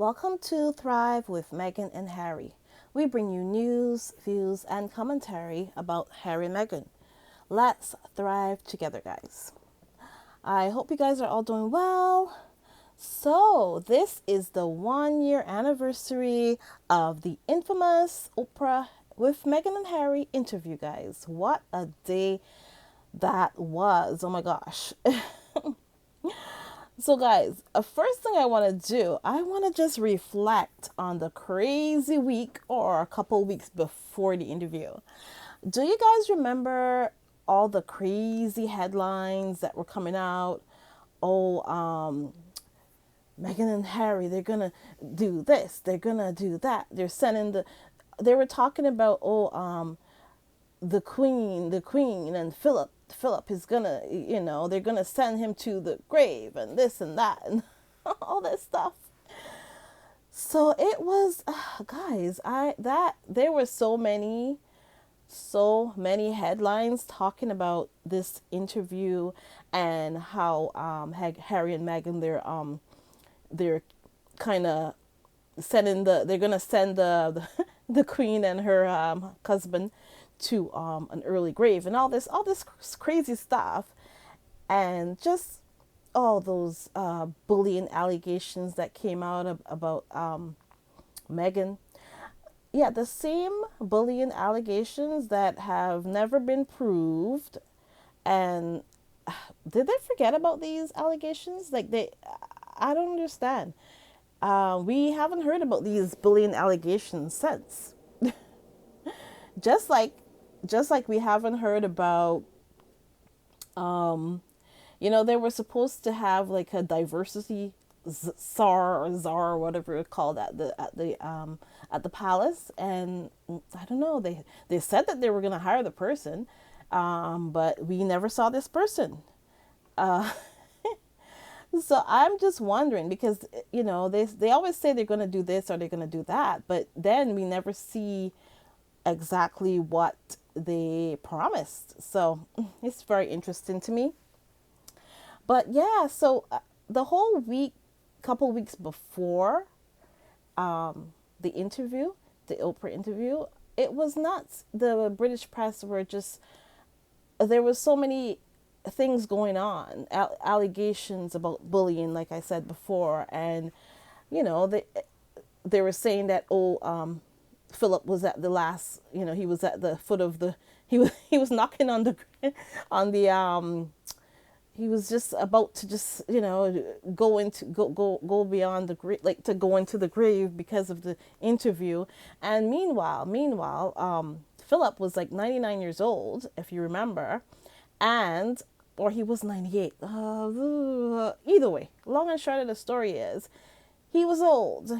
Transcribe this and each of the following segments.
Welcome to Thrive with Meghan and Harry. We bring you news, views, and commentary about Harry and Meghan. Let's thrive together, guys. I hope you guys are all doing well. So, this is the 1 year anniversary of the infamous Oprah with Meghan and Harry interview, guys. What a day that was. Oh my gosh. So, guys, first thing I want to do, I want to just reflect on the crazy week or a couple weeks before the interview. Do you guys remember all the crazy headlines that were coming out? Oh, Meghan and Harry, they're gonna do this, they're gonna do that. They were talking about, the queen and Philip is gonna, they're gonna send him to the grave and this and that and all this stuff. So it was, guys, I that there were so many headlines talking about this interview and how Harry and Meghan, they're kind of they're gonna send the queen and her husband to an early grave and all this crazy stuff, and just all those bullying allegations that came out about Meghan. Yeah, the same bullying allegations that have never been proved. And did they forget about these allegations? I don't understand. We haven't heard about these bullying allegations since. Just like, just like we haven't heard about, they were supposed to have like a diversity czar or whatever it's called at the palace, and I don't know. They said that they were gonna hire the person, but we never saw this person. Uh, so I'm just wondering because they always say they're gonna do this or they're gonna do that, but then we never see exactly what they promised. So it's very interesting to me. But yeah, so the whole week, couple weeks before the interview, the Oprah interview, it was nuts. The British press were just, there was so many things going on, allegations about bullying, like I said before, and they were saying that Philip was at the last, he was at the foot of the, he was knocking on the on the he was just about to just go beyond the grave, like to go into the grave because of the interview. And meanwhile, Philip was like 99 years old, if you remember, and or he was 98. Either way, long and short of the story is, he was old.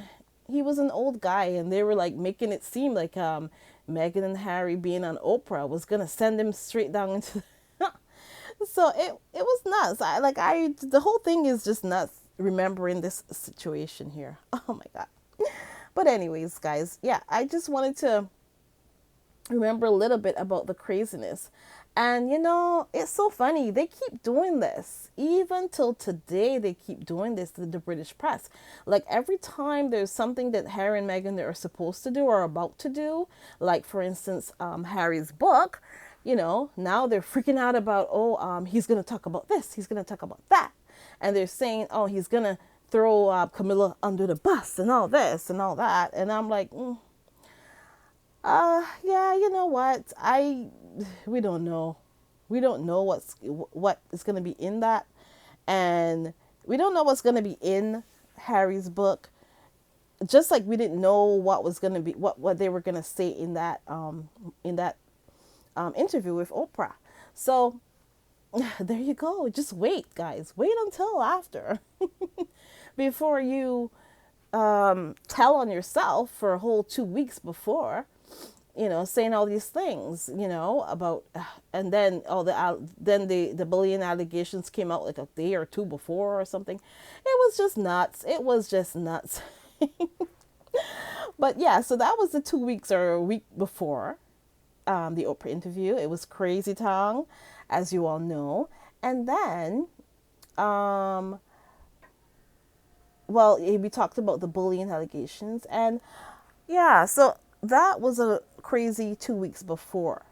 He was an old guy, and they were like making it seem like Meghan and Harry being on Oprah was gonna send him straight down into. So it was nuts. The whole thing is just nuts. Remembering this situation here. Oh my god. But anyways, guys, yeah, I just wanted to remember a little bit about the craziness. And it's so funny. They keep doing this. Even till today, they keep doing this to the British press. Like every time there's something that Harry and Meghan are supposed to do or about to do, like for instance, Harry's book, now they're freaking out about, he's going to talk about this, he's going to talk about that. And they're saying, he's going to throw Camilla under the bus and all this and all that. And I'm like, yeah, you know what? We don't know. We don't know what is going to be in that. And we don't know what's going to be in Harry's book. Just like we didn't know what was going to be, what they were going to say in that interview with Oprah. So there you go. Just wait, guys. Wait until after before you tell on yourself for a whole 2 weeks before, saying all these things, about, and then the bullying allegations came out like a day or two before or something. It was just nuts. It was just nuts. But yeah, so that was the 2 weeks or a week before the Oprah interview. It was crazy town, as you all know. And then well, we talked about the bullying allegations, and yeah, so that was a crazy 2 weeks before.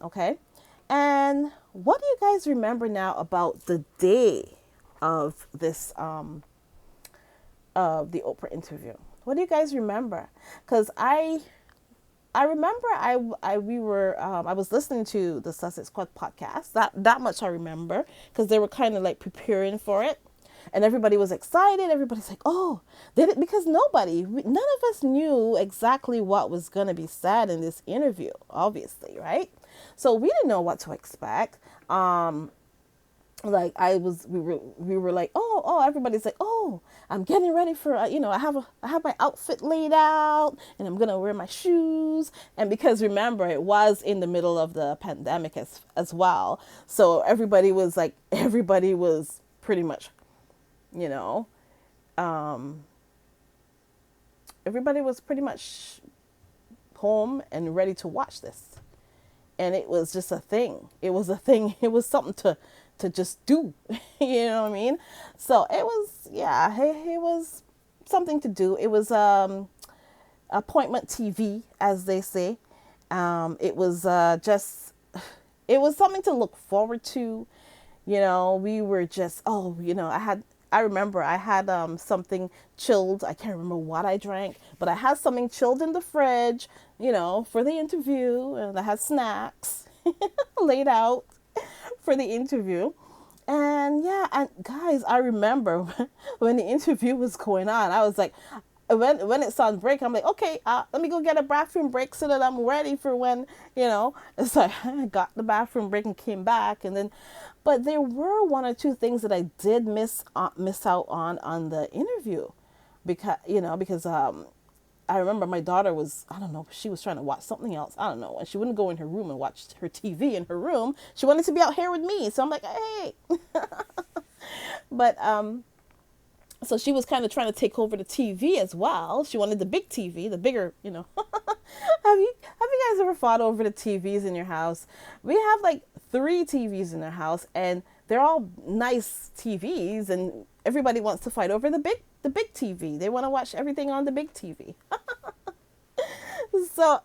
Okay. And what do you guys remember now about the day of this of the Oprah interview? What do you guys remember? Because I remember I was listening to the Sussex Squad podcast. That much I remember, because they were kind of like preparing for it, and everybody was excited. Everybody's like, "Oh, did it?" Because none of us knew exactly what was going to be said in this interview, obviously, right? So we didn't know what to expect. Like we were like, oh, everybody's like, oh, I'm getting ready for, I have my outfit laid out, and I'm gonna wear my shoes. And because remember, it was in the middle of the pandemic as well, so everybody was pretty much, you know um everybody was pretty much home and ready to watch this. And it was just a thing. It was a thing. It was something to just do. You know what I mean? So it was, yeah, it was something to do. It was appointment TV, as they say. It was just, it was something to look forward to. We were just, I remember I had something chilled. I can't remember what I drank, but I had something chilled in the fridge, for the interview, and I had snacks laid out for the interview. And yeah, and guys, I remember when the interview was going on, I was like, when it's on break, I'm like, okay, let me go get a bathroom break so that I'm ready for when, it's like I got the bathroom break and came back. And then, but there were one or two things that I did miss out on the interview, because I remember my daughter was, I don't know, she was trying to watch something else. I don't know. And she wouldn't go in her room and watch her TV in her room. She wanted to be out here with me. So I'm like, hey. But so she was kind of trying to take over the TV as well. She wanted the big TV, the bigger, Have you guys ever fought over the TVs in your house? We have like 3 TVs in our house, and they're all nice TVs, and everybody wants to fight over the big TV. They want to watch everything on the big TV. So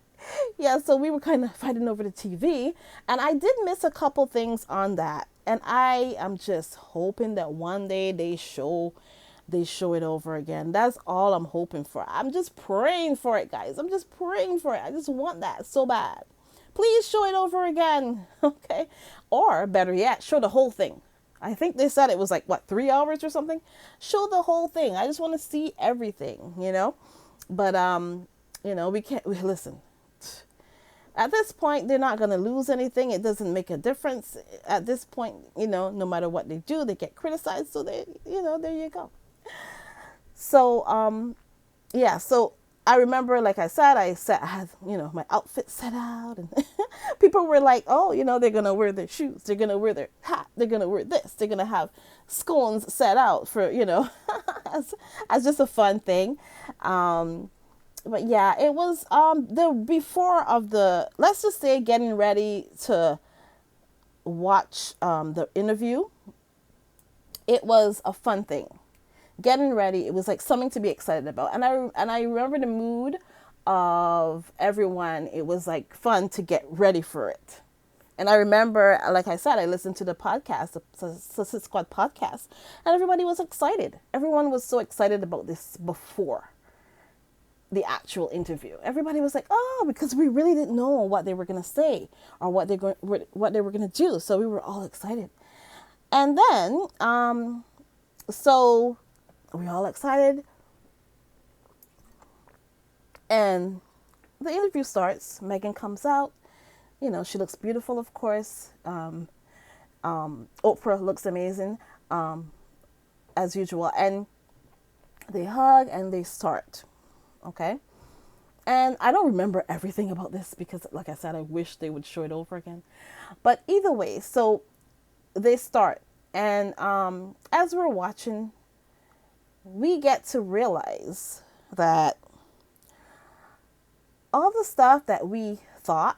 yeah, so we were kind of fighting over the TV, and I did miss a couple things on that. And I am just hoping that one day they show it over again. That's all I'm hoping for. I'm just praying for it, guys. I'm just praying for it. I just want that so bad. Please show it over again. Okay? Or better yet, show the whole thing. I think they said it was like, what, 3 hours or something? Show the whole thing. I just want to see everything. But we can't listen. At this point, they're not going to lose anything. It doesn't make a difference. At this point, no matter what they do, they get criticized. So there you go. So, yeah, so I remember, like I said, I had, my outfit set out, and people were like, oh, they're going to wear their shoes. They're going to wear their hat. They're going to wear this. They're going to have scones set out for, as just a fun thing. But yeah, it was the before of the, let's just say, getting ready to watch the interview. It was a fun thing. Getting ready, it was like something to be excited about. And I remember the mood of everyone. It was like fun to get ready for it. And I remember, like I said, I listened to the podcast, the Sussex Squad podcast, and everybody was excited. Everyone was so excited about this before the actual interview. Everybody was like, oh, because we really didn't know what they were going to say or what they were going to do. So we were all excited. And then, so we all excited. And the interview starts. Megan comes out. She looks beautiful, of course. Oprah looks amazing, as usual. And they hug and they start. Okay. And I don't remember everything about this because, like I said, I wish they would show it over again. But either way, so they start. And as we're watching, we get to realize that all the stuff that we thought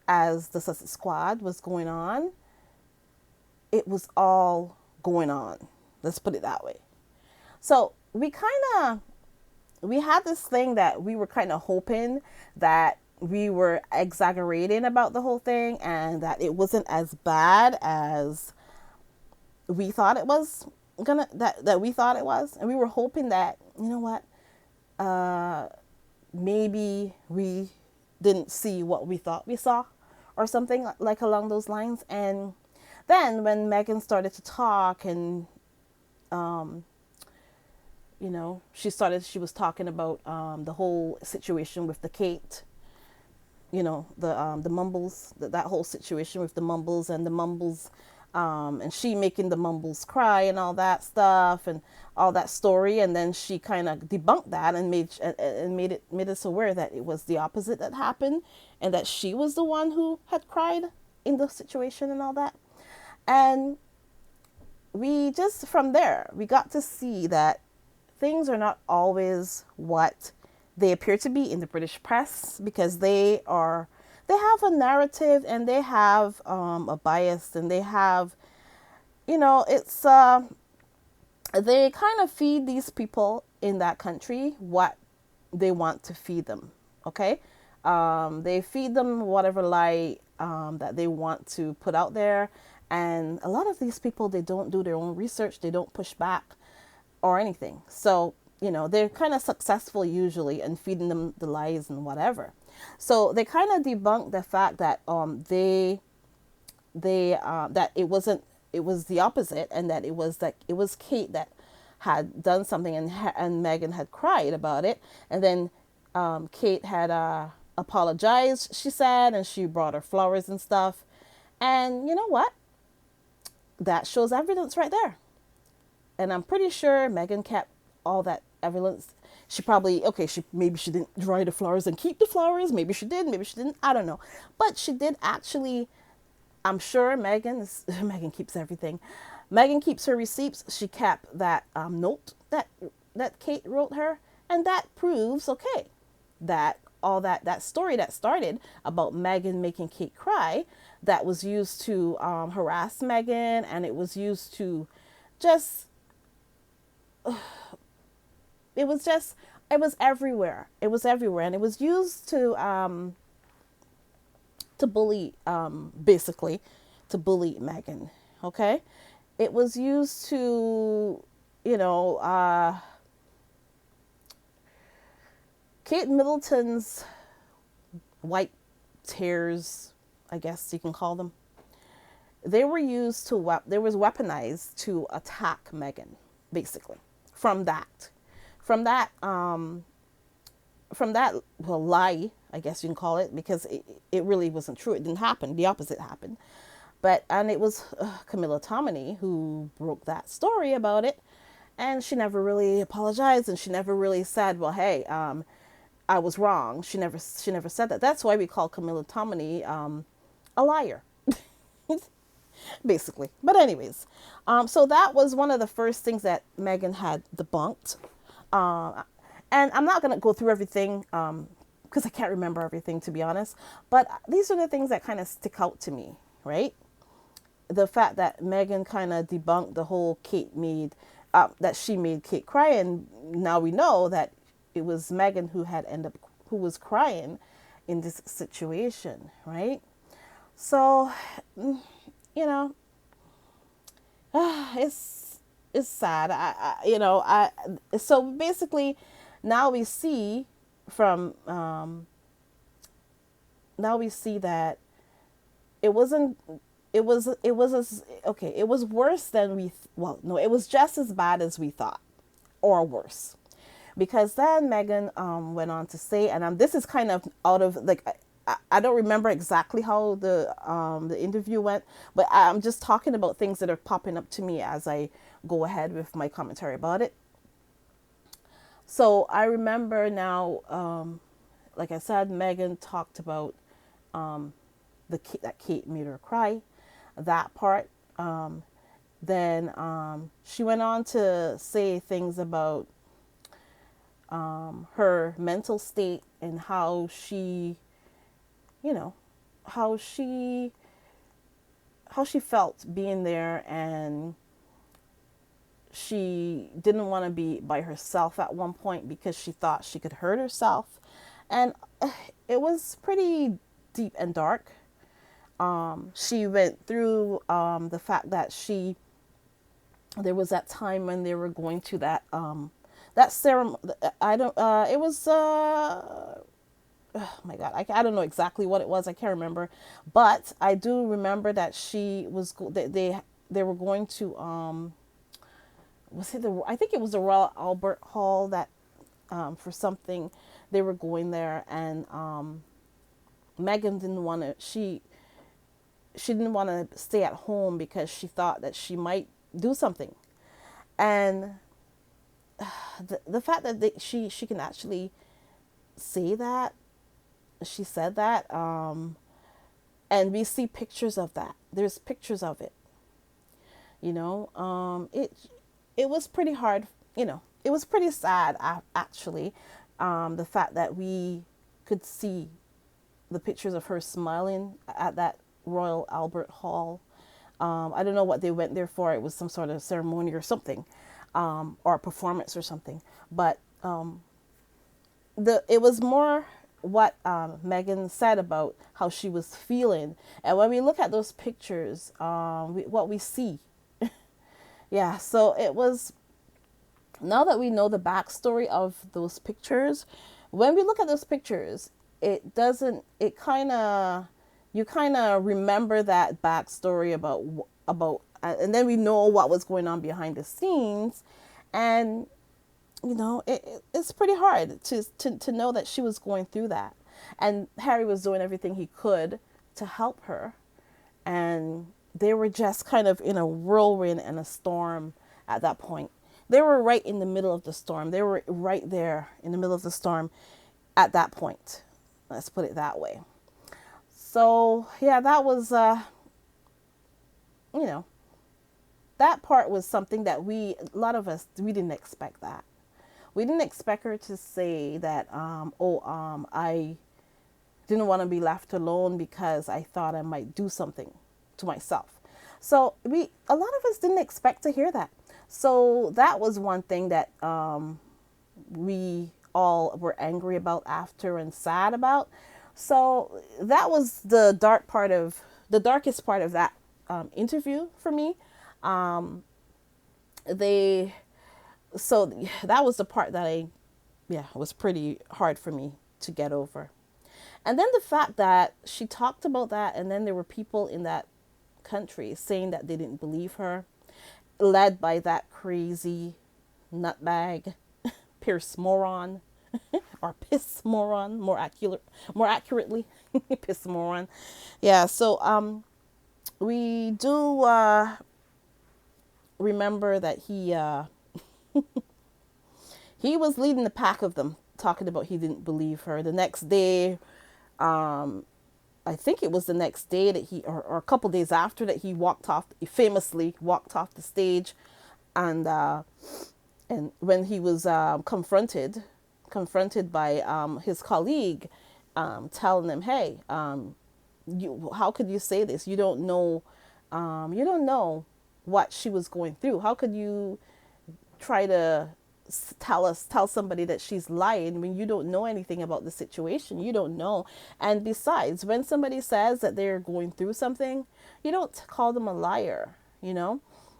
as the Sussex Squad was going on, it was all going on. Let's put it that way. So we kind of we had this thing that we were kind of hoping that we were exaggerating about the whole thing and that it wasn't as bad as we thought it was that we thought it was, and we were hoping that, you know what, uh maybe we didn't see what we thought we saw or something like along those lines. And then when Megan started to talk and um she was talking about the whole situation with the Kate, the mumbles, that whole situation with the mumbles and the mumbles, and she making the mumbles cry and all that stuff and all that story. And then she kind of debunked that and made us aware that it was the opposite that happened, and that she was the one who had cried in the situation and all that. And we just, from there, we got to see that things are not always what they appear to be in the British press, because they have a narrative, and they have a bias, and they have, it's they kind of feed these people in that country what they want to feed them. Okay, they feed them whatever lie that they want to put out there. And a lot of these people, they don't do their own research, they don't push back or anything. So, they're kind of successful usually in feeding them the lies and whatever. So they kind of debunk the fact that that it was the opposite, and that it was Kate that had done something, and Megan had cried about it. And then Kate had apologized, she said, and she brought her flowers and stuff. And you know what? That shows evidence right there. And I'm pretty sure Megan kept all that evidence. She probably, okay, maybe she didn't dry the flowers and keep the flowers. Maybe she did, maybe she didn't. I don't know. But she did actually. I'm sure Megan keeps everything. Megan keeps her receipts. She kept that note that Kate wrote her, and that proves, okay, that all that story that started about Megan making Kate cry, that was used to harass Megan, and it was used to just it was just it was everywhere. It was everywhere, and it was used to bully, basically, to bully Megan. Okay, it was used to, you know, Kate Middleton's white tears, I guess you can call them. They were used to they was weaponized to attack Megan, basically. From that, from that, from that, well, lie, I guess you can call it, because it really wasn't true. It didn't happen. The opposite happened. And it was Camilla Tominey who broke that story about it, and she never really apologized, and she never really said, well, hey, I was wrong. She never said that. That's why we call Camilla Tominey a liar, basically. But anyways, so that was one of the first things that Megan had debunked. Uh, and I'm not going to go through everything because I can't remember everything, to be honest. But these are the things that kind of stick out to me, right? The fact that Megan kind of debunked the whole that she made Kate cry. And now we know that it was Megan who was crying in this situation, right? So, you know, it's sad. So basically, now we see from now we see that it wasn't it was okay, it was worse than well, no, it was just as bad as we thought, or worse. Because then Megan went on to say, and this is kind of out of, like, I don't remember exactly how the interview went, but I'm just talking about things that are popping up to me as I go ahead with my commentary about it. So I remember now, like I said, Megan talked about that Kate made her cry, that part. Then she went on to say things about her mental state, and how she, you know, how she felt being there, and she didn't want to be by herself at one point because she thought she could hurt herself. And it was pretty deep and dark. She went through the fact that there was that time when they were going to that ceremony. I don't, it was, oh my God, I don't know exactly what it was. I can't remember. But I do remember that they were going to, was it I think it was the Royal Albert Hall that, for something, they were going there, and Megan didn't want to, she didn't want to stay at home because she thought that she might do something. And the fact that she can actually say that, she said that, and we see pictures of that. There's pictures of it. You know, it was pretty hard. You know, it was pretty sad actually. The fact that we could see the pictures of her smiling at that Royal Albert Hall. I don't know what they went there for. It was some sort of ceremony or something, or a performance or something. But it was more what Megan said about how she was feeling. And when we look at those pictures, what we see, yeah. So it was, now that we know the backstory of those pictures, when we look at those pictures, it doesn't. It kind of, you kind of remember that backstory about, and then we know what was going on behind the scenes, and you know, it's pretty hard to know that she was going through that. And Harry was doing everything he could to help her. And they were just kind of in a whirlwind and a storm at that point. They were right in the middle of the storm. They were right there in the middle of the storm at that point. Let's put it that way. So, yeah, that was, you know, that part was something that a lot of us, we didn't expect that. We didn't expect her to say that, I didn't want to be left alone because I thought I might do something to myself. So a lot of us didn't expect to hear that. So that was one thing that we all were angry about after and sad about. So that was the darkest part of that interview for me. So that was the part that was pretty hard for me to get over. And then the fact that she talked about that, and then there were people in that country saying that they didn't believe her, led by that crazy nutbag, Pierce moron, or piss moron, more accurately, piss moron. Yeah, so we do remember that he was leading the pack of them, talking about he didn't believe her. The next day, I think it was the next day that or a couple days after that, he famously walked off the stage, and when he was confronted by his colleague, telling him, "Hey, how could you say this? You don't know what she was going through. How could you try to tell somebody that she's lying when you don't know anything about the situation? You don't know." And besides, when somebody says that they're going through something, you don't call them a liar,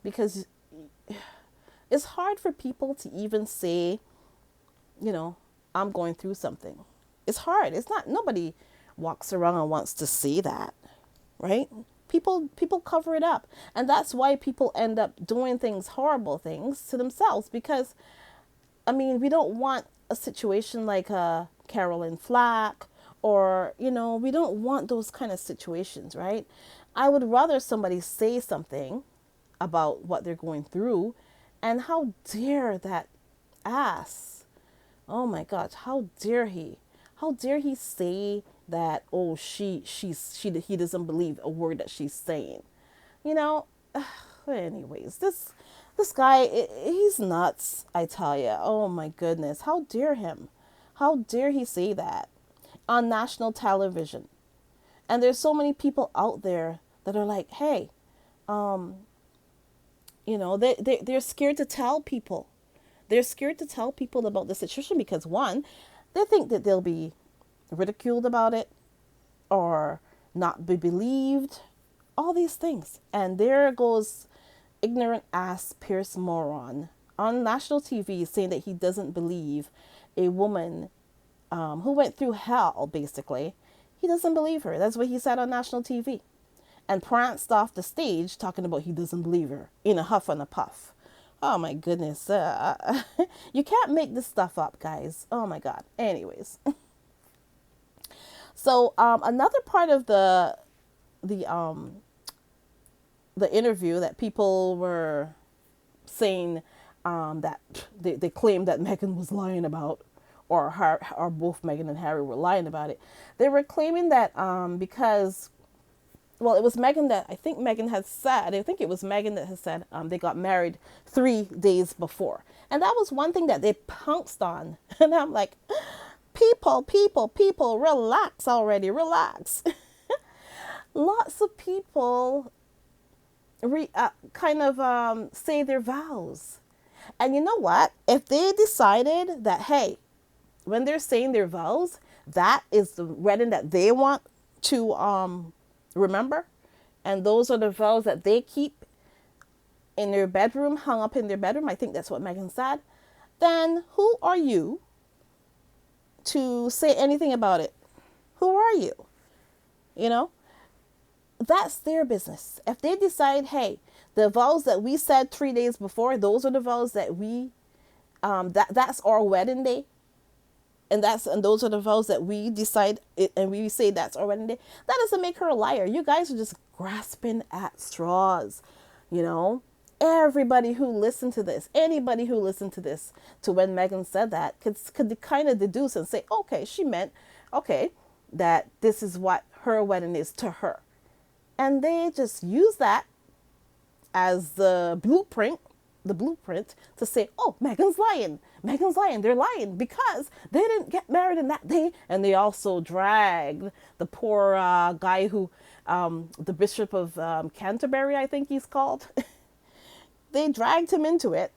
because it's hard for people to even say, I'm going through something. It's hard. It's not, nobody walks around and wants to say that, right? People cover it up. And that's why people end up doing horrible things to themselves, because we don't want a situation like Carolyn Flack, or, we don't want those kind of situations, right? I would rather somebody say something about what they're going through. And how dare that ass? Oh my gosh, how dare he? How dare he say that, oh, he doesn't believe a word that she's saying. Anyways, this guy, he's nuts, I tell you. Oh my goodness, how dare him? How dare he say that on national television? And there's so many people out there that are like, hey, They're scared to tell people. They're scared to tell people about the situation because, one, they think that they'll be ridiculed about it or not be believed, all these things. And there goes ignorant ass Pierce Moron on national TV saying that he doesn't believe a woman who went through hell, basically. He doesn't believe her. That's what he said on national TV. And pranced off the stage talking about he doesn't believe her in a huff and a puff. Oh my goodness. You can't make this stuff up, guys. Oh my God. Anyways. So another part of the um the interview that people were saying that they claimed that Meghan was lying about, or both Meghan and Harry were lying about it. They were claiming that because, well, it was Meghan that I think Meghan had said. I think it was Meghan that had said they got married 3 days before, and that was one thing that they pounced on. And I'm like, people, relax already, relax. Lots of people say their vows. And you know what? If they decided that, hey, when they're saying their vows, that is the wedding that they want to remember, and those are the vows that they keep in their bedroom, hung up in their bedroom, I think that's what Meghan said, then who are you to say anything about it? Who are you? You know? That's their business. If they decide, hey, the vows that we said 3 days before, those are the vows that that's our wedding day, and those are the vows that we decide and we say that's our wedding day. That doesn't make her a liar. You guys are just grasping at straws, you know. Everybody who listened to this, anybody who listened to this, to when Meghan said that, could kind of deduce and say, okay, she meant, okay, that this is what her wedding is to her. And they just use that as the blueprint to say, oh, Meghan's lying. Meghan's lying. They're lying because they didn't get married in that day. And they also dragged the poor guy who, the Bishop of Canterbury, I think he's called. They dragged him into it.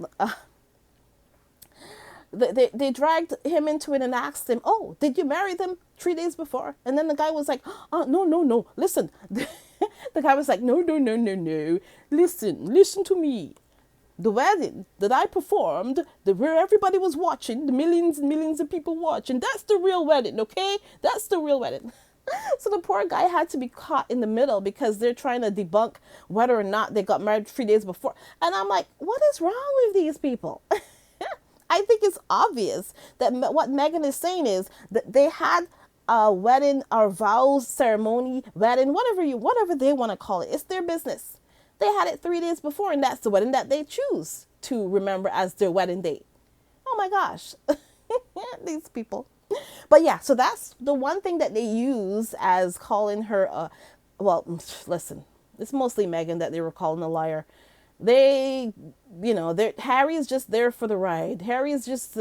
They dragged him into it and asked him, oh, did you marry them 3 days before? And then the guy was like, oh, no, listen. The guy was like, no. Listen to me. The wedding that I performed, where everybody was watching, the millions and millions of people watching, that's the real wedding, okay? That's the real wedding. So the poor guy had to be caught in the middle because they're trying to debunk whether or not they got married 3 days before. And I'm like, what is wrong with these people? I think it's obvious that what Meghan is saying is that they had a wedding or vows ceremony, wedding, whatever they want to call it. It's their business. They had it 3 days before, and that's the wedding that they choose to remember as their wedding date. Oh my gosh. These people. But yeah, so that's the one thing that they use as calling her well, listen, it's mostly Meghan that they were calling a liar. They, Harry's just there for the ride. Harry's just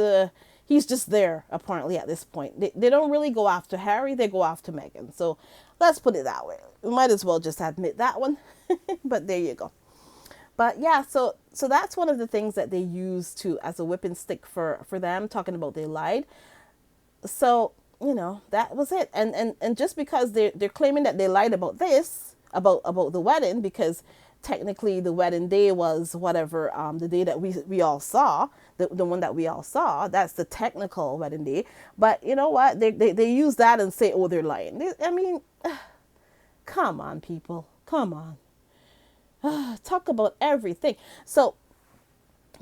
he's just there apparently at this point. They don't really go after Harry, they go after Meghan. So let's put it that way. We might as well just admit that one. But there you go. But yeah, so that's one of the things that they use to as a whipping stick for them, talking about they lied. So, that was it. And just because they're claiming that they lied about this, about the wedding, because technically the wedding day was whatever, the day that we all saw, the one that we all saw, that's the technical wedding day. But you know what? They use that and say, oh, they're lying. I mean, come on, people. Come on. Talk about everything. So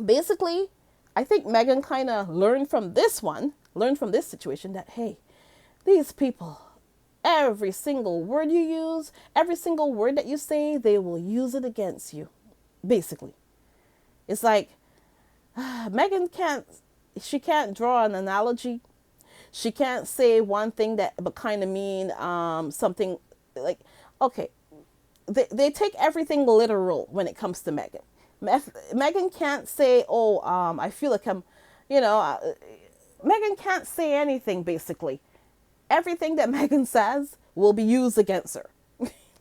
basically, I think Meghan kind of learned from this situation that, hey, these people, every single word you use, every single word that you say, they will use it against you. Basically. It's like, Meghan can't draw an analogy. She can't say one thing but kind of mean something like, okay, they take everything literal when it comes to Meghan. Meghan can't say, oh, I feel like I'm, Meghan can't say anything, basically. Everything that Meghan says will be used against her.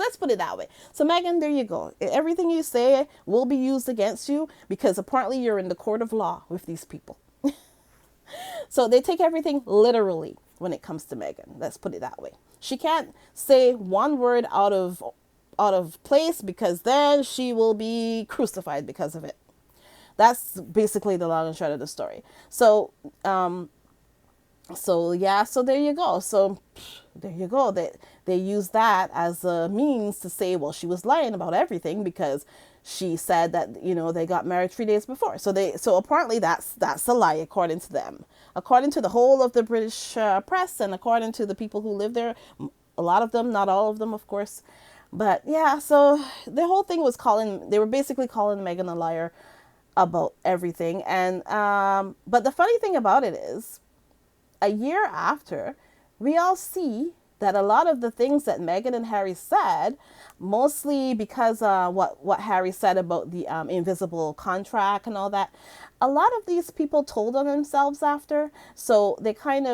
Let's put it that way. So, Megan, there you go. Everything you say will be used against you because apparently you're in the court of law with these people. So they take everything literally when it comes to Megan. Let's put it that way. She can't say one word out of place because then she will be crucified because of it. That's basically the long and short of the story. So yeah, so there you go. So there you go. They use that as a means to say, well, she was lying about everything because she said that they got married 3 days before. So apparently that's a lie according to them, according to the whole of the British press, and according to the people who live there. A lot of them, not all of them, of course, but yeah. So the whole thing was they were basically calling Meghan a liar about everything, and but the funny thing about it is, a year after, we all see that a lot of the things that Meghan and Harry said, mostly because what Harry said about the invisible contract and all that, a lot of these people told on themselves after. So they it kind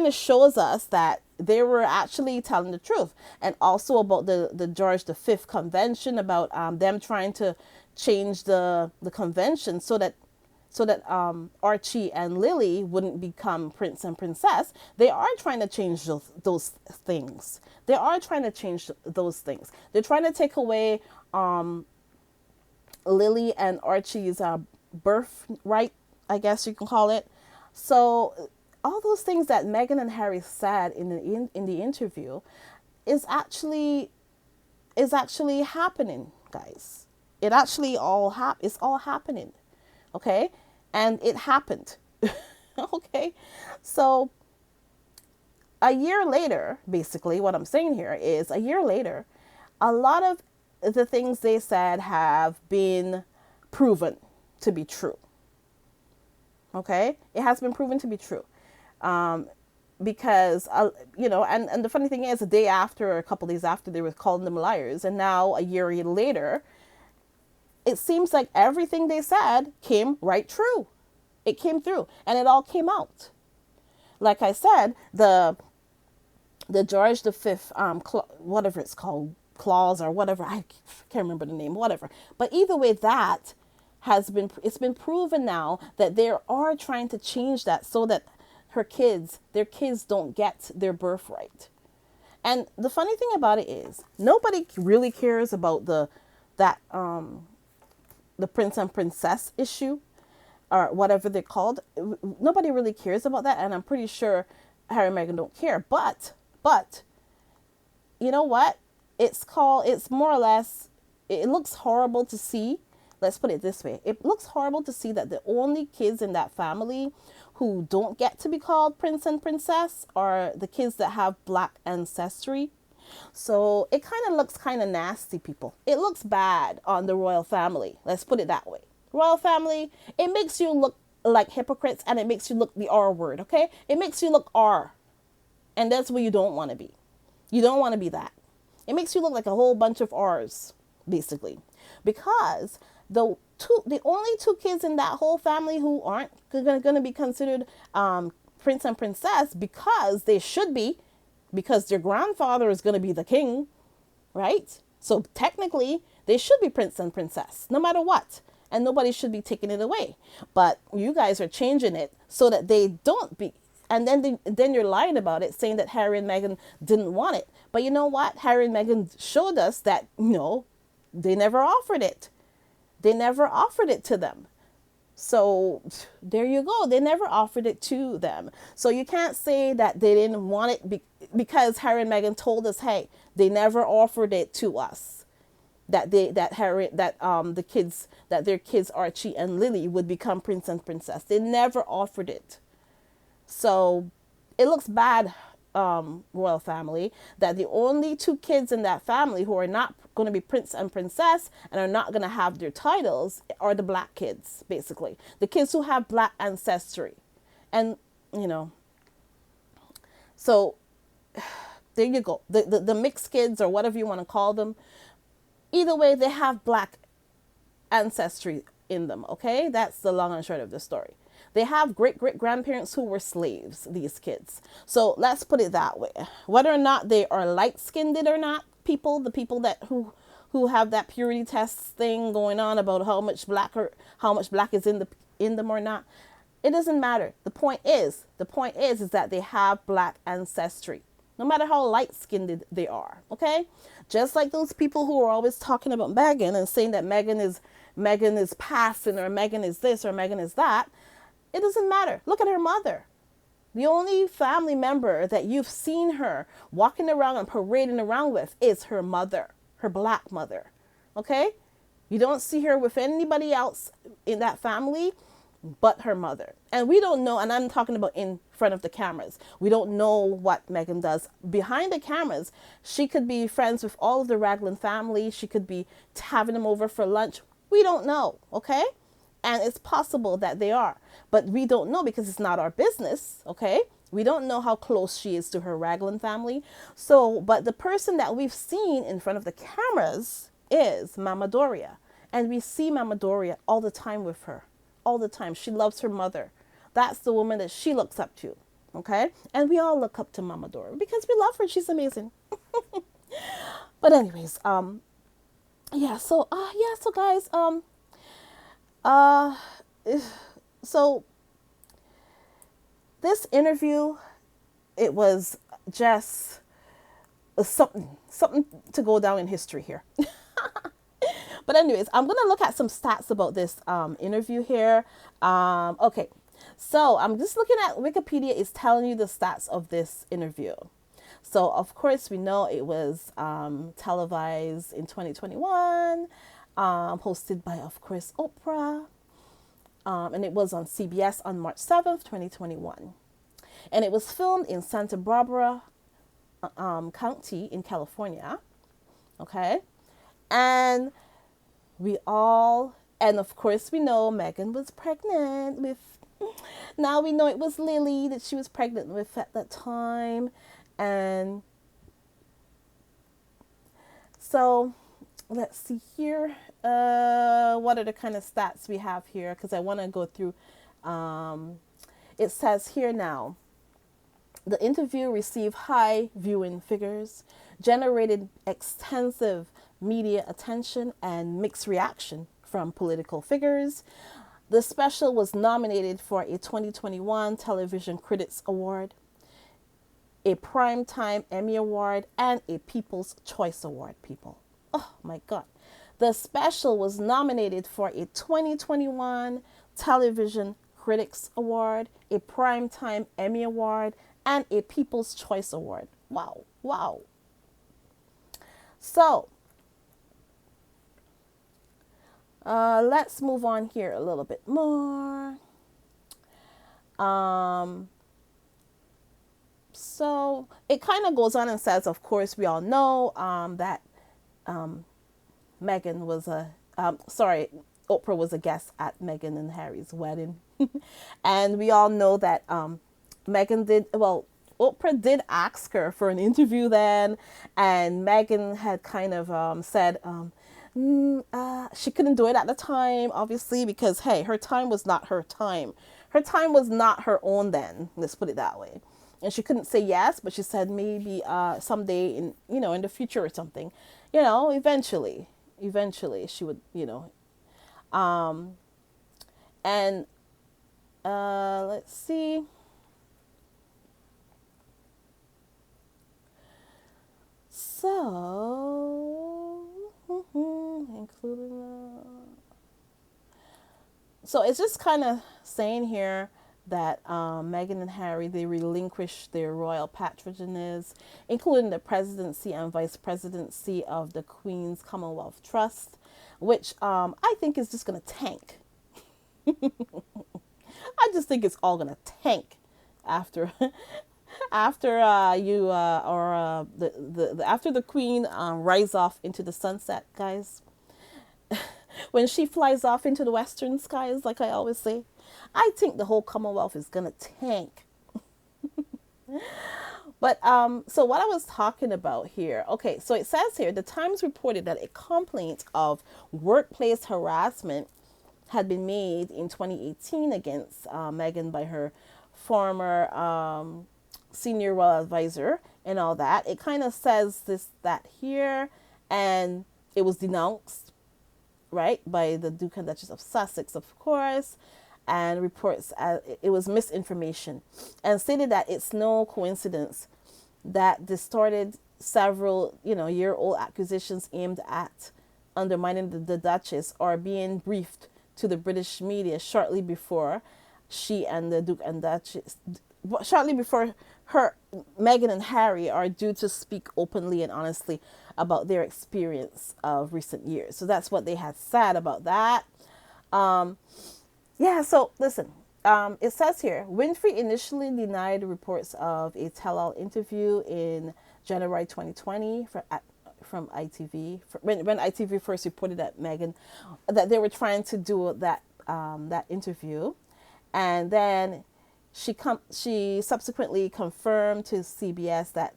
of shows us that they were actually telling the truth. And also about the George V convention, about them trying to change the convention so that Archie and Lily wouldn't become prince and princess. They are trying to change those things. They are trying to change those things. They're trying to take away Lily and Archie's birthright, I guess you can call it. So all those things that Meghan and Harry said in the interview is actually happening, guys. It actually it's all happening. Okay? And it happened. Okay? So a year later, basically what I'm saying here is, a year later, a lot of the things they said have been proven to be true. Okay? It has been proven to be true. Because, and the funny thing is, a couple days after, they were calling them liars. And now, a year later, it seems like everything they said came right true. It came through, and it all came out. Like I said, the George V, whatever it's called, clause or whatever, I can't remember the name, whatever. But either way, it's been proven now that they are trying to change that so that their kids don't get their birthright. And the funny thing about it is, nobody really cares about the prince and princess issue, or whatever they're called. Nobody really cares about that, and I'm pretty sure Harry and Meghan don't care. But you know what? It's more or less, it looks horrible to see. Let's put it this way. It looks horrible to see that the only kids in that family who don't get to be called prince and princess are the kids that have black ancestry. So it kind of looks kind of nasty, people. It looks bad on the royal family. Let's put it that way. Royal family, it makes you look like hypocrites, and it makes you look the R word, okay? It makes you look R. And that's what you don't want to be. You don't want to be that. It makes you look like a whole bunch of R's, basically. Because the only two kids in that whole family who aren't going to be considered prince and princess, because they should be, because their grandfather is going to be the king, right? So technically, they should be prince and princess, no matter what. And nobody should be taking it away. But you guys are changing it so that they don't be. And then you're lying about it, saying that Harry and Meghan didn't want it. But you know what? Harry and Meghan showed us that, no, they never offered it. They never offered it to them. So there you go. They never offered it to them. So you can't say that they didn't want it because Harry and Meghan told us, hey, they never offered it to us. That their kids Archie and Lily would become prince and princess. They never offered it. So it looks bad, royal family, that the only two kids in that family who are not going to be prince and princess and are not going to have their titles are the black kids, basically. The kids who have black ancestry. And, so there you go. The mixed kids, or whatever you want to call them, either way, they have black ancestry in them, okay? That's the long and short of the story. They have great-great-grandparents who were slaves, these kids. So let's put it that way. Whether or not they are light-skinned or not, people, the people that who have that purity test thing going on about how much black is in them or not. It doesn't matter. The point is that they have black ancestry, no matter how light skinned they are. Okay, just like those people who are always talking about Megan and saying that Megan is passing, or Megan is this, or Megan is that. It doesn't matter. Look at her mother. The only family member that you've seen her walking around and parading around with is her mother, her black mother. Okay? You don't see her with anybody else in that family but her mother. And we don't know, and I'm talking about in front of the cameras. We don't know what Megan does behind the cameras. She could be friends with all of the Raglan family. She could be having them over for lunch. We don't know, okay? And it's possible that they are, but we don't know because it's not our business, okay? We don't know how close she is to her Raglan family. So, but the person that we've seen in front of the cameras is Mama Doria. And we see Mama Doria all the time with her, all the time. She loves her mother. That's the woman that she looks up to, okay? And we all look up to Mama Doria because we love her. She's amazing. But anyways, so guys, uh, so this interview, it was just something to go down in history here. But anyways, I'm going to look at some stats about this interview here. Okay, so I'm just looking at Wikipedia is telling you the stats of this interview. So, of course, we know it was televised in 2021, hosted by, of course, Oprah. And it was on CBS on March 7th, 2021. And it was filmed in Santa Barbara County in California. Okay. And of course, we know Megan was pregnant with, now we know it was Lily that she was pregnant with at that time. And so let's see here. What are the kind of stats we have here? Because I want to go through. It says here now, the interview received high viewing figures, generated extensive media attention, and mixed reaction from political figures. The special was nominated for a 2021 Television Critics Award, a Primetime Emmy Award, and a People's Choice Award, people. Oh my God. The special was nominated for a 2021 Television Critics Award, a Primetime Emmy Award, and a People's Choice Award. Wow, wow. So, let's move on here a little bit more. So it kind of goes on and says, of course, we all know that Oprah was a guest at Meghan and Harry's wedding. And we all know that Oprah did ask her for an interview then, and Meghan had kind of said she couldn't do it at the time, obviously, because, hey, her time was not her time. Her time was not her own then, let's put it that way. And she couldn't say yes, but she said maybe someday in the future or something, eventually she would, and let's see. So, so it's just kind of saying here that Meghan and Harry, they relinquished their royal patronages, including the presidency and vice presidency of the Queen's Commonwealth Trust, which I think is just going to tank. I just think it's all going to tank after after after the Queen rides off into the sunset, guys. When she flies off into the western skies, like I always say, I think the whole Commonwealth is gonna tank. But so what I was talking about here, okay, so it says here, the Times reported that a complaint of workplace harassment had been made in 2018 against Meghan by her former senior royal advisor, and all that. It kind of says this, that here, and it was denounced, right, by the Duke and Duchess of Sussex, of course, and reports it was misinformation, and stated that it's no coincidence that distorted several, year-old accusations aimed at undermining the Duchess are being briefed to the British media shortly before she and the Duke and Duchess, shortly before her, Meghan and Harry are due to speak openly and honestly about their experience of recent years. So that's what they had said about that. Yeah, so listen, it says here Winfrey initially denied reports of a tell-all interview in January 2020 from ITV, when ITV first reported that Meghan, that they were trying to do that interview, and then she subsequently confirmed to CBS that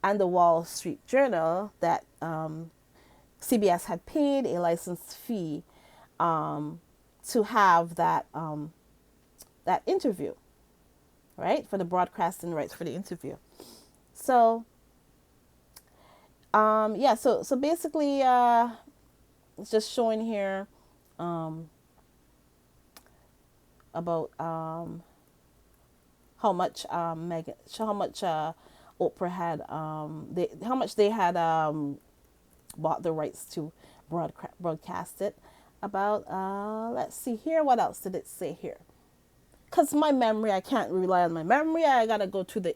and the Wall Street Journal that CBS had paid a license fee to have that interview, right, for the broadcasting rights for the interview. So yeah, so basically it's just showing here about how much Megan, how much Oprah had how much they had bought the rights to broadcast it. About let's see here, what else did it say here? Because my memory, I can't rely on my memory. I gotta go to the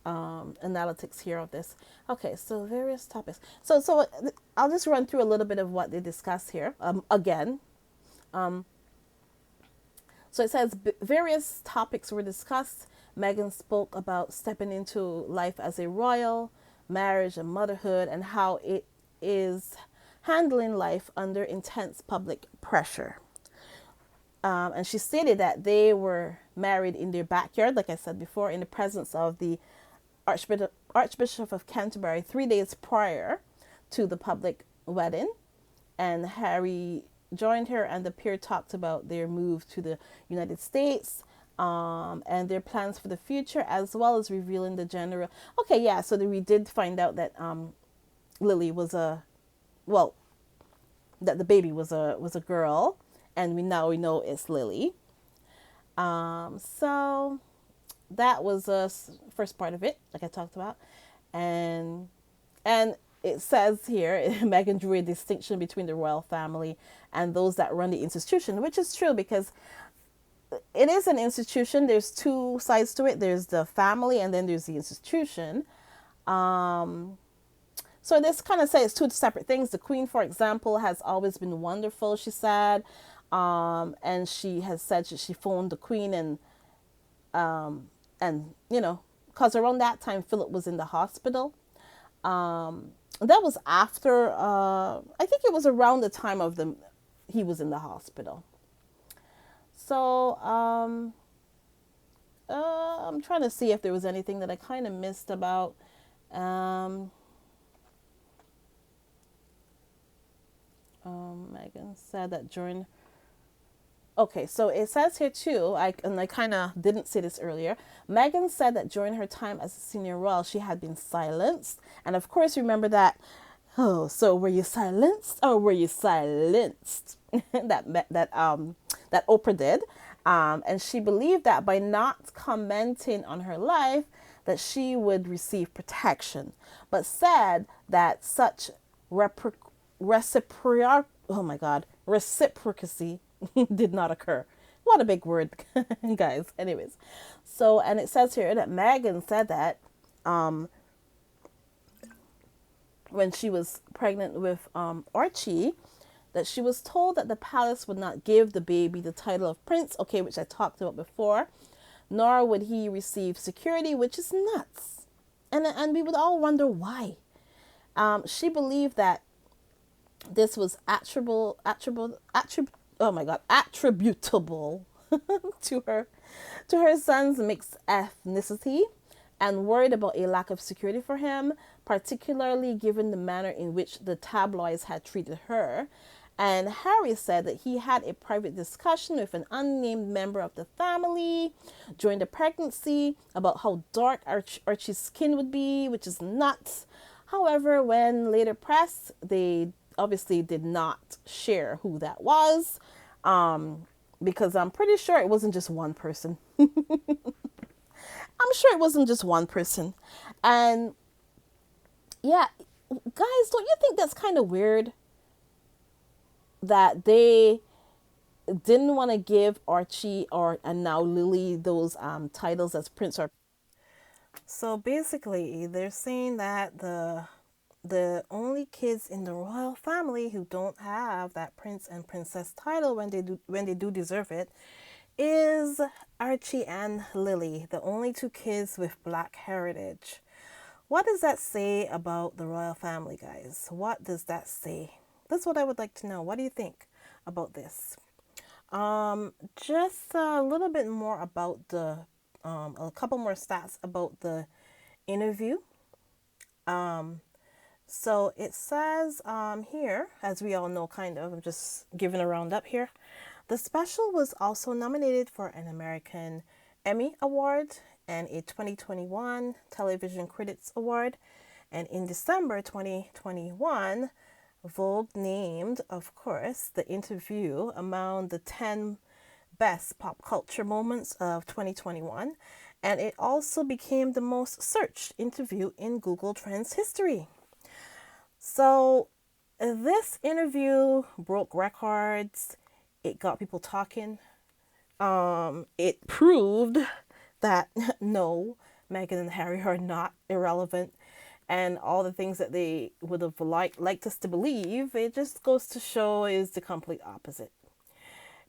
analytics here of this. Okay, so various topics. So I'll just run through a little bit of what they discuss here again. So it says various topics were discussed. Meghan spoke about stepping into life as a royal, marriage and motherhood, and how it is handling life under intense public pressure. And she stated that they were married in their backyard, like I said before, in the presence of the Archbishop of Canterbury 3 days prior to the public wedding. And Harry joined her, and the pair talked about their move to the United States and their plans for the future, as well as revealing the general. Okay, yeah, so we did find out that Lily was that the baby was a girl, and we know it's Lily. So that was the first part of it, like I talked about, and it says here Meghan drew a distinction between the royal family and those that run the institution, which is true because it is an institution. There's two sides to it. There's the family, and then there's the institution. So this kind of says two separate things. The Queen, for example, has always been wonderful, she said. And she has said she phoned the Queen and because around that time Philip was in the hospital. That was after, I think it was around the time of he was in the hospital. So I'm trying to see if there was anything that I kind of missed about. Meghan said that during. Okay, so it says here too, I kind of didn't say this earlier. Meghan said that during her time as a senior royal, she had been silenced, and of course, remember that. Oh, so were you silenced or were you silenced? that Oprah did, and she believed that by not commenting on her life, that she would receive protection, but said that such reciprocity did not occur. What a big word, guys. Anyways, so, and it says here that Meghan said that when she was pregnant with Archie, that she was told that the palace would not give the baby the title of prince, okay, which I talked about before, nor would he receive security, which is nuts. And we would all wonder why. She believed that this was attributable to her son's mixed ethnicity, and worried about a lack of security for him, particularly given the manner in which the tabloids had treated her, And Harry said that he had a private discussion with an unnamed member of the family during the pregnancy about how dark Archie's skin would be, which is nuts. However, when later pressed, they obviously did not share who that was, because I'm pretty sure it wasn't just one person. I'm sure it wasn't just one person. And yeah, guys, don't you think that's kind of weird that they didn't want to give Archie or and now Lily those titles as prince or so basically they're saying that the only kids in the royal family who don't have that prince and princess title when they do deserve it is Archie and Lily, the only two kids with black heritage. What does that say about the royal family, guys? What does that say? That's what I would like to know. What do you think about this? Just a little bit more about a couple more stats about the interview. So it says here, as we all know, kind of, I'm just giving a roundup here. The special was also nominated for an American Emmy Award and a 2021 Television Critics Award. And in December 2021, Vogue named, of course, the interview among the 10 best pop culture moments of 2021. And it also became the most searched interview in Google Trends history. So this interview broke records. It got people talking. It proved that no, Meghan and Harry are not irrelevant, and all the things that they would have liked us to believe, it just goes to show is the complete opposite.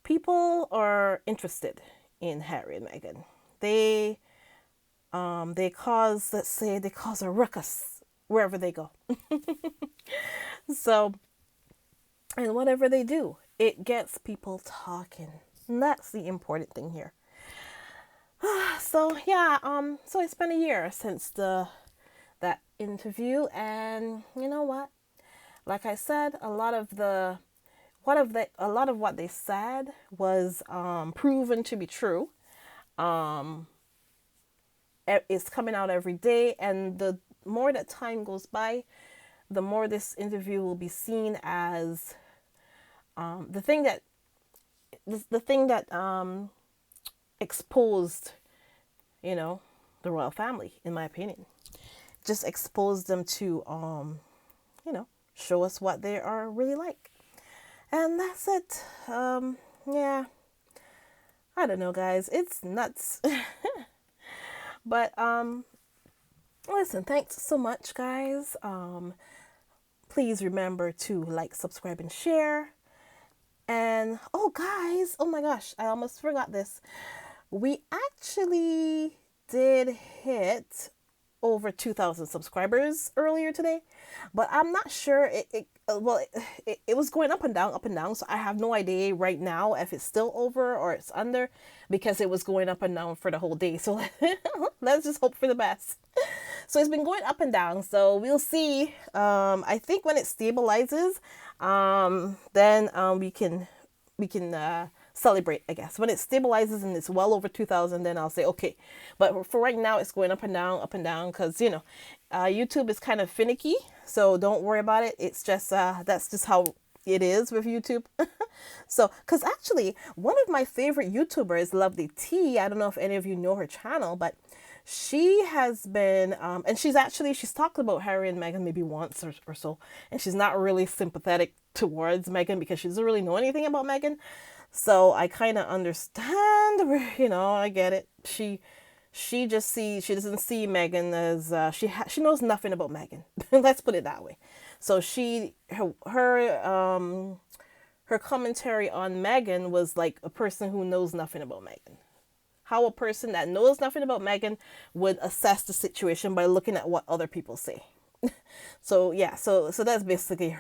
People are interested in Harry and Meghan. They cause, let's say, they cause a ruckus wherever they go. So, and whatever they do, it gets people talking. And that's the important thing here. So yeah, so it's been a year since that interview, and you know what? Like I said, a lot of what they said was proven to be true. It's coming out every day, and the more that time goes by, the more this interview will be seen as the thing that exposed, the royal family, in my opinion. Just exposed them to, show us what they are really like. And that's it. Yeah. I don't know, guys. It's nuts. But, listen, thanks so much, guys. Please remember to like, subscribe, and share. And, oh, guys, oh my gosh, I almost forgot this. We actually did hit over 2,000 subscribers earlier today, but I'm not sure it was going up and down, so I have no idea right now if it's still over or it's under, because it was going up and down for the whole day. So let's just hope for the best. So it's been going up and down, so we'll see. I think when it stabilizes, then we can celebrate, I guess. When it stabilizes and it's well over 2,000, then I'll say okay. But for right now, it's going up and down, because YouTube is kind of finicky, so don't worry about it. It's just that's just how it is with YouTube. So, because actually one of my favorite YouTubers, Lovely T, I don't know if any of you know her channel, but she has been and she's talked about Harry and Meghan maybe once or so, and she's not really sympathetic towards Meghan because she doesn't really know anything about Meghan. So I kind of understand where, I get it. She doesn't see Meghan as she knows nothing about Meghan. Let's put it that way. So her commentary on Meghan was like a person who knows nothing about Meghan. How a person that knows nothing about Meghan would assess the situation by looking at what other people say. So yeah, so that's basically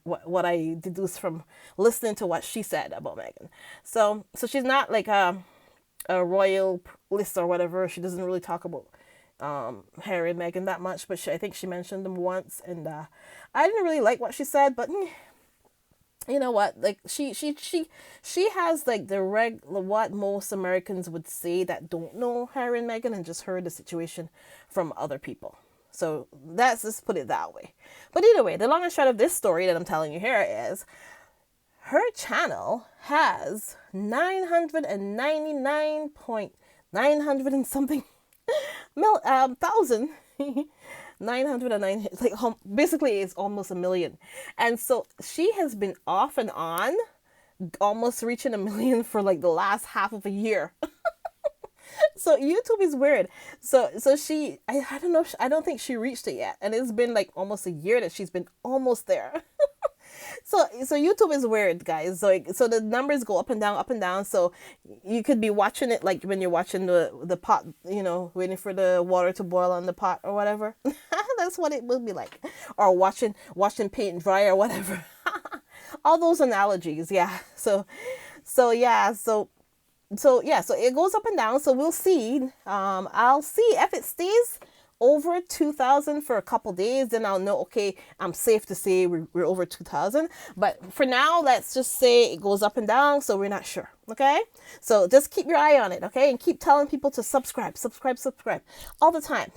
what I deduced from listening to what she said about Meghan. So she's not like a royalist or whatever. She doesn't really talk about Harry and Meghan that much, but I think she mentioned them once, and I didn't really like what she said, but you know what, like she has like the what most Americans would say that don't know Harry and Meghan and just heard the situation from other people. So that's, let's put it that way. But either way, the long and short of this story that I'm telling you here is her channel has 999.900 and something thousand 909, like basically it's almost a million. And so she has been off and on almost reaching a million for like the last half of a year. So YouTube is weird. So she, I don't know, I don't think she reached it yet, and it's been like almost a year that she's been almost there. So YouTube is weird, guys. So the numbers go up and down, up and down. So you could be watching it like when you're watching the pot, waiting for the water to boil on the pot or whatever. That's what it will be like. Or watching paint dry or whatever. All those analogies, yeah. So it goes up and down. So we'll see. I'll see if it stays over 2,000 for a couple days, then I'll know, okay, I'm safe to say we're over 2,000. But for now, let's just say it goes up and down, so we're not sure. Okay, so just keep your eye on it. Okay, and keep telling people to subscribe all the time.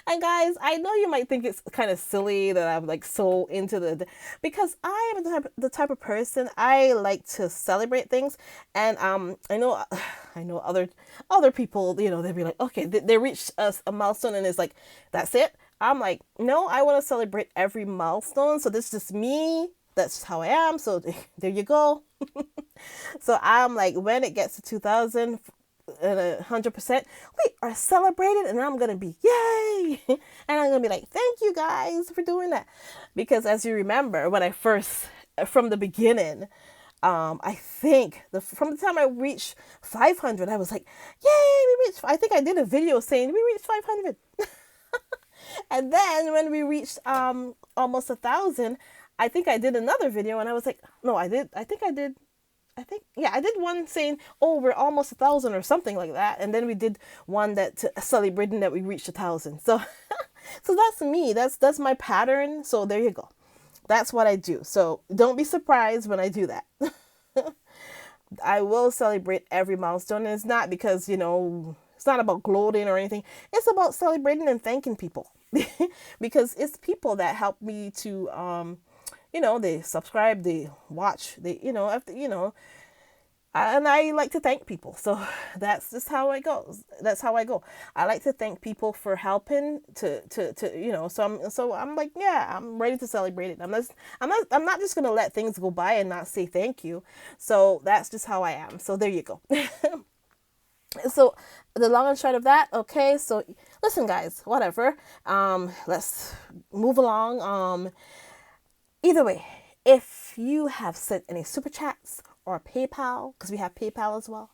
And guys, I know you might think it's kind of silly that I'm like so into because I am the type of person, I like to celebrate things. And I know other people, they'll be like, okay, they reached a milestone and it's like, that's it. I'm like, no, I want to celebrate every milestone. So this is just me. That's just how I am. So there you go. So I'm like, when it gets to 2,000 and 100%, we are celebrated, and I'm gonna be yay, and I'm gonna be like, thank you guys for doing that, because as you remember, when I first, from the beginning, I think from the time I reached 500, I was like, yay, we reached. I think I did a video saying we reached 500. And then when we reached almost 1,000, I think I did another video, and I was like, no, I did. I did one saying, oh, we're almost 1,000 or something like that. And then we did one that celebrating that we reached 1,000. So, so that's me. That's my pattern. So there you go. That's what I do. So don't be surprised when I do that. I will celebrate every milestone. And it's not because, it's not about gloating or anything. It's about celebrating and thanking people. Because it's people that help me to, they subscribe, they watch, and I like to thank people. So that's just how it goes. That's how I go. I like to thank people for helping so I'm like, yeah, I'm ready to celebrate it. I'm not just going to let things go by and not say thank you. So that's just how I am. So there you go. So the long and short of that, okay, so listen guys, whatever. Let's move along. Either way, if you have sent any super chats or PayPal, because we have PayPal as well,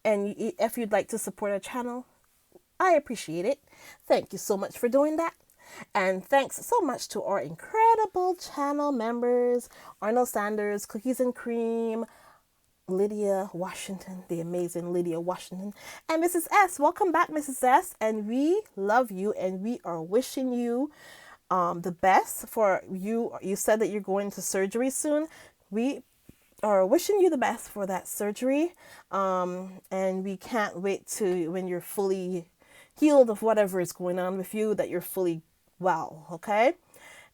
and if you'd like to support our channel, I appreciate it. Thank you so much for doing that. And thanks so much to our incredible channel members, Arnold Sanders, Cookies and Cream, Lydia Washington, the amazing Lydia Washington, and Mrs. S. Welcome back, Mrs. S. And we love you, and we are wishing you the best for you. You said that you're going to surgery soon. We are wishing you the best for that surgery. And we can't wait to when you're fully healed of whatever is going on with you, that you're fully well, okay?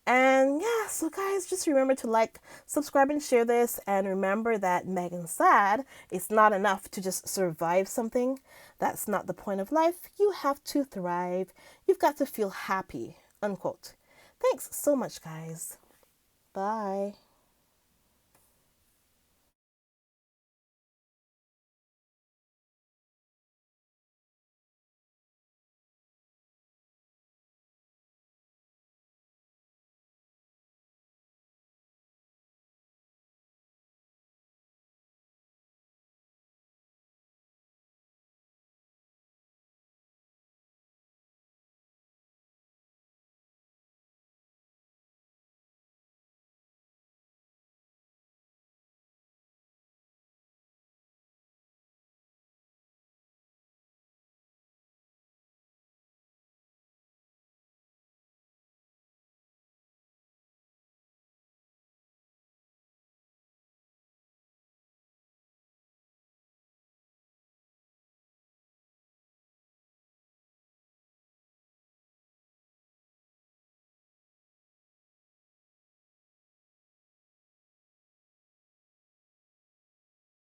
And yeah, so guys, just remember to like, subscribe, and share this. And remember that Meghan said it's not enough to just survive something. That's not the point of life. You have to thrive. You've got to feel happy, unquote. Thanks so much, guys. Bye.